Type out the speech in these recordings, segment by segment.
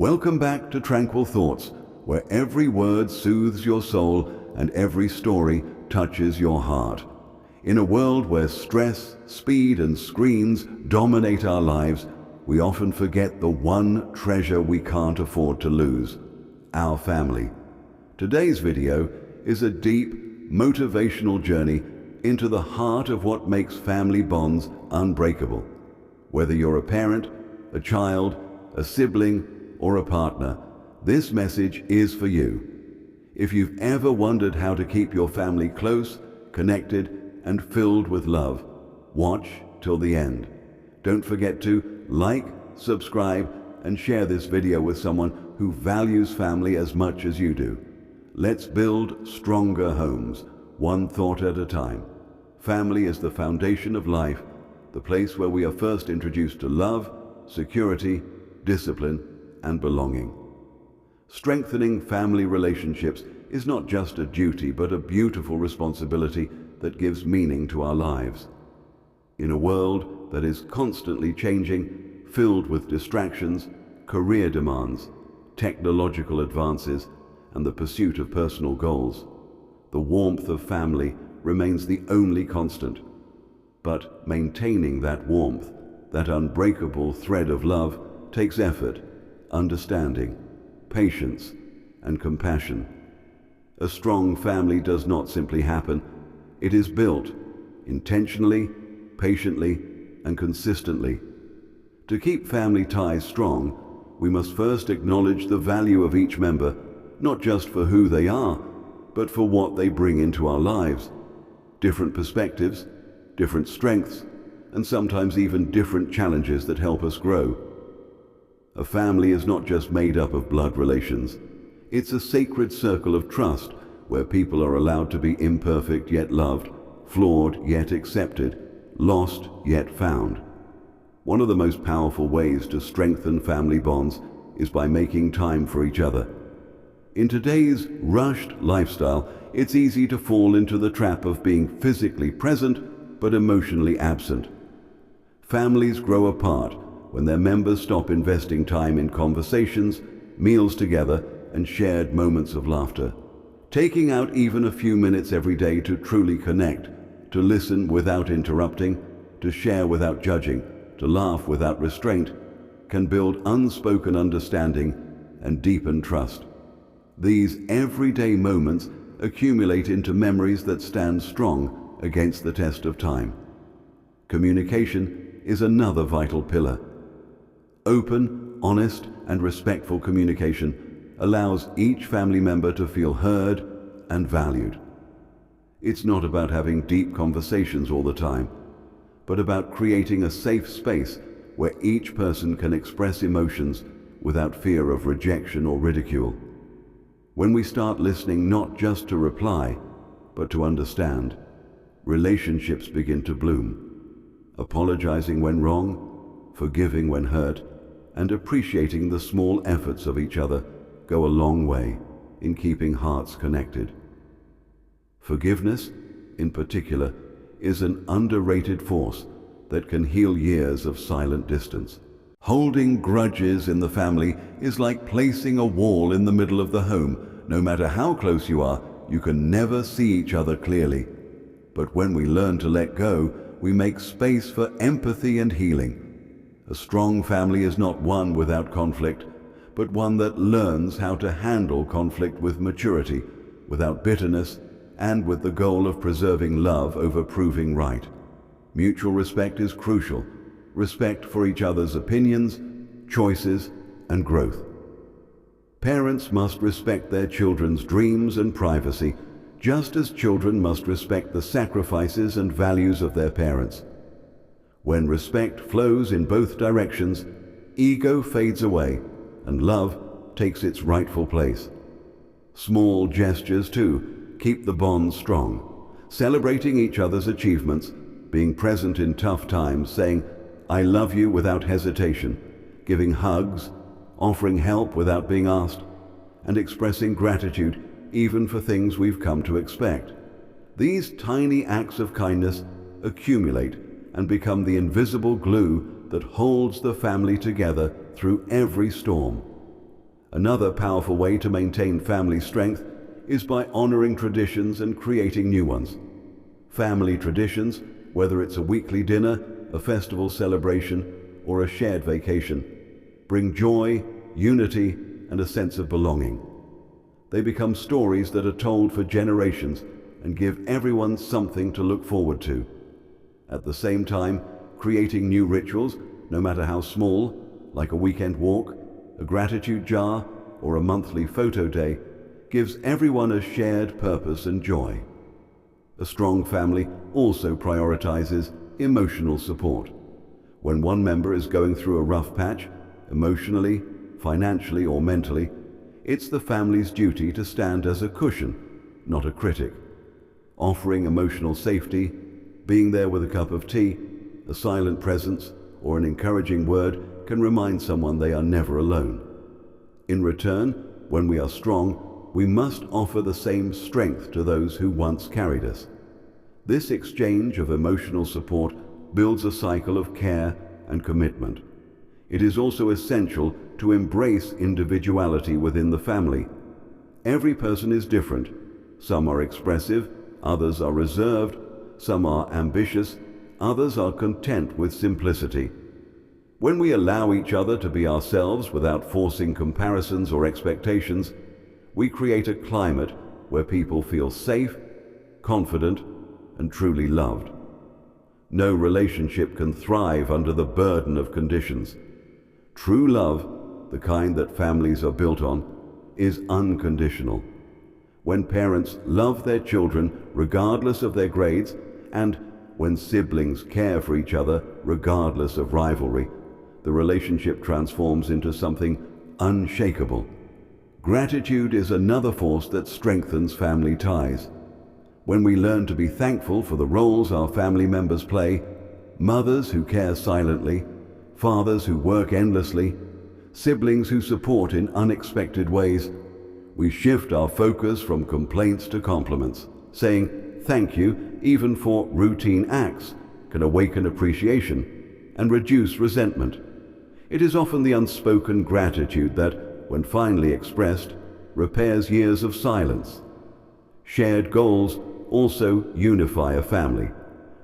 Welcome back to Tranquil Thoughts, where every word soothes your soul and every story touches your heart. In a world where stress, speed, and screens dominate our lives, we often forget the one treasure we can't afford to lose: our family. Today's video is a deep, motivational journey into the heart of what makes family bonds unbreakable. Whether you're a parent, a child, a sibling, or a partner, this message is for you. If you've ever wondered how to keep your family close, connected, and filled with love, watch till the end. Don't forget to like, subscribe, and share this video with someone who values family as much as you do. Let's build stronger homes, one thought at a time. Family is the foundation of life, the place where we are first introduced to love, security, discipline, and belonging. Strengthening family relationships is not just a duty, but a beautiful responsibility that gives meaning to our lives. In a world that is constantly changing, filled with distractions, career demands, technological advances, and the pursuit of personal goals, the warmth of family remains the only constant. But maintaining that warmth, that unbreakable thread of love, takes effort, understanding, patience, and compassion. A strong family does not simply happen. It is built intentionally, patiently, and consistently. To keep family ties strong, we must first acknowledge the value of each member, not just for who they are, but for what they bring into our lives. Different perspectives, different strengths, and sometimes even different challenges that help us grow. A family is not just made up of blood relations. It's a sacred circle of trust where people are allowed to be imperfect yet loved, flawed yet accepted, lost yet found. One of the most powerful ways to strengthen family bonds is by making time for each other. In today's rushed lifestyle, it's easy to fall into the trap of being physically present but emotionally absent. Families grow apart when their members stop investing time in conversations, meals together, and shared moments of laughter. Taking out even a few minutes every day to truly connect, to listen without interrupting, to share without judging, to laugh without restraint, can build unspoken understanding and deepen trust. These everyday moments accumulate into memories that stand strong against the test of time. Communication is another vital pillar. Open, honest, and respectful communication allows each family member to feel heard and valued. It's not about having deep conversations all the time, but about creating a safe space where each person can express emotions without fear of rejection or ridicule. When we start listening not just to reply, but to understand, relationships begin to bloom. Apologizing when wrong, forgiving when hurt, and appreciating the small efforts of each other go a long way in keeping hearts connected. Forgiveness, in particular, is an underrated force that can heal years of silent distance. Holding grudges in the family is like placing a wall in the middle of the home. No matter how close you are, you can never see each other clearly. But when we learn to let go, we make space for empathy and healing. A strong family is not one without conflict, but one that learns how to handle conflict with maturity, without bitterness, and with the goal of preserving love over proving right. Mutual respect is crucial. Respect for each other's opinions, choices, and growth. Parents must respect their children's dreams and privacy, just as children must respect the sacrifices and values of their parents. When respect flows in both directions, ego fades away and love takes its rightful place. Small gestures, too, keep the bond strong. Celebrating each other's achievements, being present in tough times, saying, "I love you" without hesitation, giving hugs, offering help without being asked, and expressing gratitude even for things we've come to expect. These tiny acts of kindness accumulate and become the invisible glue that holds the family together through every storm. Another powerful way to maintain family strength is by honoring traditions and creating new ones. Family traditions, whether it's a weekly dinner, a festival celebration, or a shared vacation, bring joy, unity, and a sense of belonging. They become stories that are told for generations and give everyone something to look forward to. At the same time, creating new rituals, no matter how small, like a weekend walk, a gratitude jar, or a monthly photo day, gives everyone a shared purpose and joy. A strong family also prioritizes emotional support. When one member is going through a rough patch, emotionally, financially, or mentally, it's the family's duty to stand as a cushion, not a critic. Offering emotional safety, being there with a cup of tea, a silent presence, or an encouraging word can remind someone they are never alone. In return, when we are strong, we must offer the same strength to those who once carried us. This exchange of emotional support builds a cycle of care and commitment. It is also essential to embrace individuality within the family. Every person is different. Some are expressive, others are reserved, some are ambitious, others are content with simplicity. When we allow each other to be ourselves without forcing comparisons or expectations, we create a climate where people feel safe, confident, and truly loved. No relationship can thrive under the burden of conditions. True love, the kind that families are built on, is unconditional. When parents love their children regardless of their grades, and when siblings care for each other regardless of rivalry, the relationship transforms into something unshakable. Gratitude is another force that strengthens family ties. When we learn to be thankful for the roles our family members play, mothers who care silently, fathers who work endlessly, siblings who support in unexpected ways, we shift our focus from complaints to compliments. Saying thank you, even for routine acts, can awaken appreciation and reduce resentment. It is often the unspoken gratitude that, when finally expressed, repairs years of silence. Shared goals also unify a family,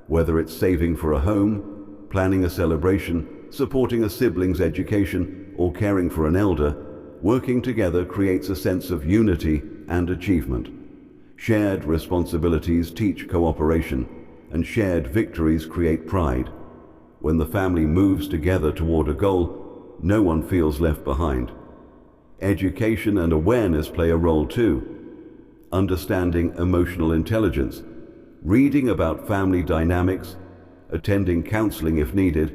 whether it's saving for a home, planning a celebration, supporting a sibling's education, or caring for an elder. Working together creates a sense of unity and achievement. Shared responsibilities teach cooperation, and shared victories create pride. When the family moves together toward a goal, no one feels left behind. Education and awareness play a role too. Understanding emotional intelligence, reading about family dynamics, attending counseling if needed,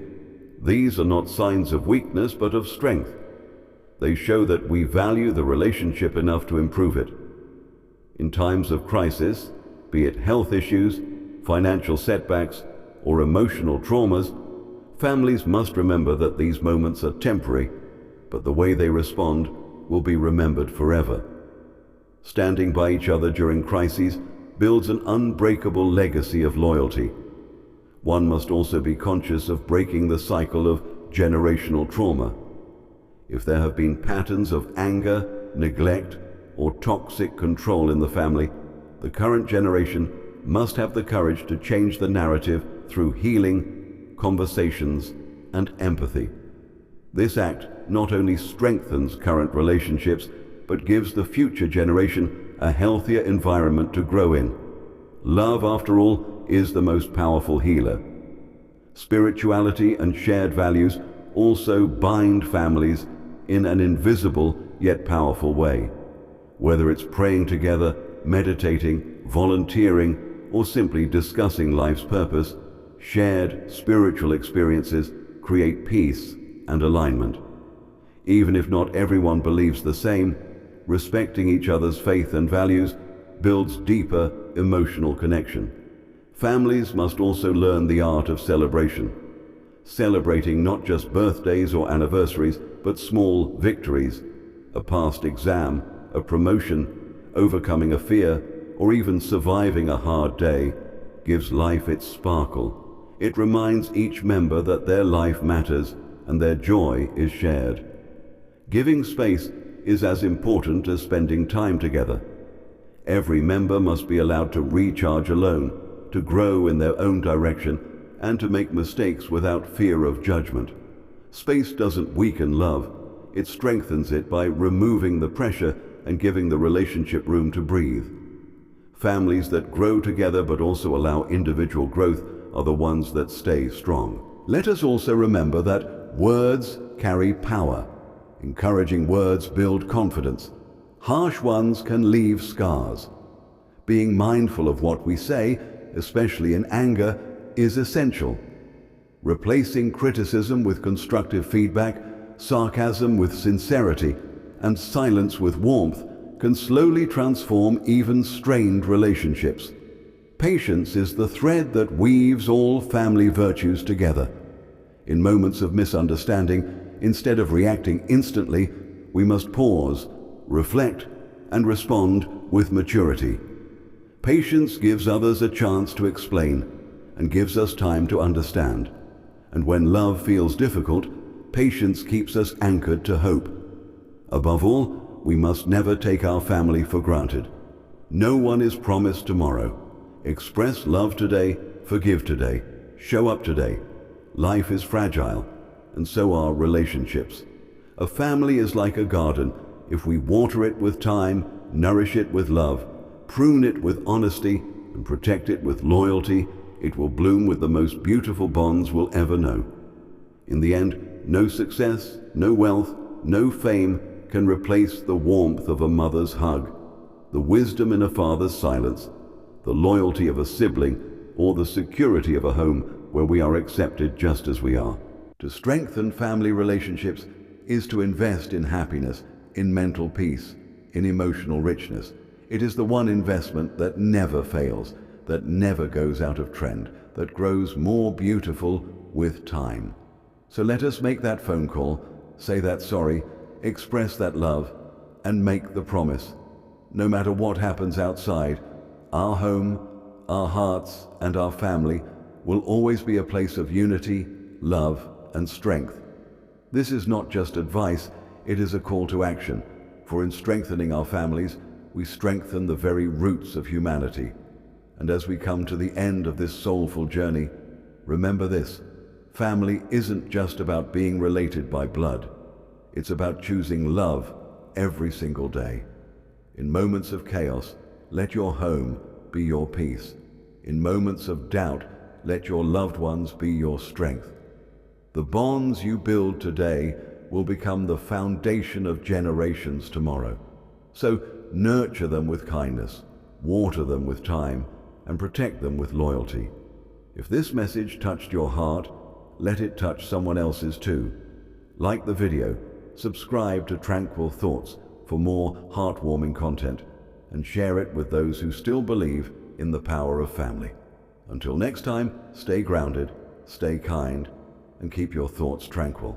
these are not signs of weakness but of strength. They show that we value the relationship enough to improve it. In times of crisis, be it health issues, financial setbacks, or emotional traumas, families must remember that these moments are temporary, but the way they respond will be remembered forever. Standing by each other during crises builds an unbreakable legacy of loyalty. One must also be conscious of breaking the cycle of generational trauma. If there have been patterns of anger, neglect, or toxic control in the family, the current generation must have the courage to change the narrative through healing, conversations, and empathy. This act not only strengthens current relationships, but gives the future generation a healthier environment to grow in. Love, after all, is the most powerful healer. Spirituality and shared values also bind families in an invisible yet powerful way. Whether it's praying together, meditating, volunteering, or simply discussing life's purpose, shared spiritual experiences create peace and alignment. Even if not everyone believes the same, respecting each other's faith and values builds deeper emotional connection. Families must also learn the art of celebration, celebrating not just birthdays or anniversaries, but small victories, a past exam, a promotion, overcoming a fear, or even surviving a hard day, gives life its sparkle. It reminds each member that their life matters and their joy is shared. Giving space is as important as spending time together. Every member must be allowed to recharge alone, to grow in their own direction, and to make mistakes without fear of judgment. Space doesn't weaken love, it strengthens it by removing the pressure and giving the relationship room to breathe. Families that grow together but also allow individual growth are the ones that stay strong. Let us also remember that words carry power. Encouraging words build confidence. Harsh ones can leave scars. Being mindful of what we say, especially in anger, is essential. Replacing criticism with constructive feedback, sarcasm with sincerity, and silence with warmth can slowly transform even strained relationships. Patience is the thread that weaves all family virtues together. In moments of misunderstanding, instead of reacting instantly, we must pause, reflect, and respond with maturity. Patience gives others a chance to explain and gives us time to understand. And when love feels difficult, patience keeps us anchored to hope. Above all, we must never take our family for granted. No one is promised tomorrow. Express love today, forgive today, show up today. Life is fragile, and so are relationships. A family is like a garden. If we water it with time, nourish it with love, prune it with honesty, and protect it with loyalty, it will bloom with the most beautiful bonds we'll ever know. In the end, no success, no wealth, no fame can replace the warmth of a mother's hug, the wisdom in a father's silence, the loyalty of a sibling, or the security of a home where we are accepted just as we are. To strengthen family relationships is to invest in happiness, in mental peace, in emotional richness. It is the one investment that never fails, that never goes out of trend, that grows more beautiful with time. So let us make that phone call, say that sorry, express that love, and make the promise. No matter what happens outside, our home, our hearts, and our family will always be a place of unity, love, and strength. This is not just advice, it is a call to action, for in strengthening our families, we strengthen the very roots of humanity. And as we come to the end of this soulful journey, remember this: family isn't just about being related by blood. It's about choosing love every single day. In moments of chaos, let your home be your peace. In moments of doubt, let your loved ones be your strength. The bonds you build today will become the foundation of generations tomorrow. So nurture them with kindness, water them with time, and protect them with loyalty. If this message touched your heart, let it touch someone else's too. Like the video, subscribe to Tranquil Thoughts for more heartwarming content, and share it with those who still believe in the power of family. Until next time, stay grounded, stay kind, and keep your thoughts tranquil.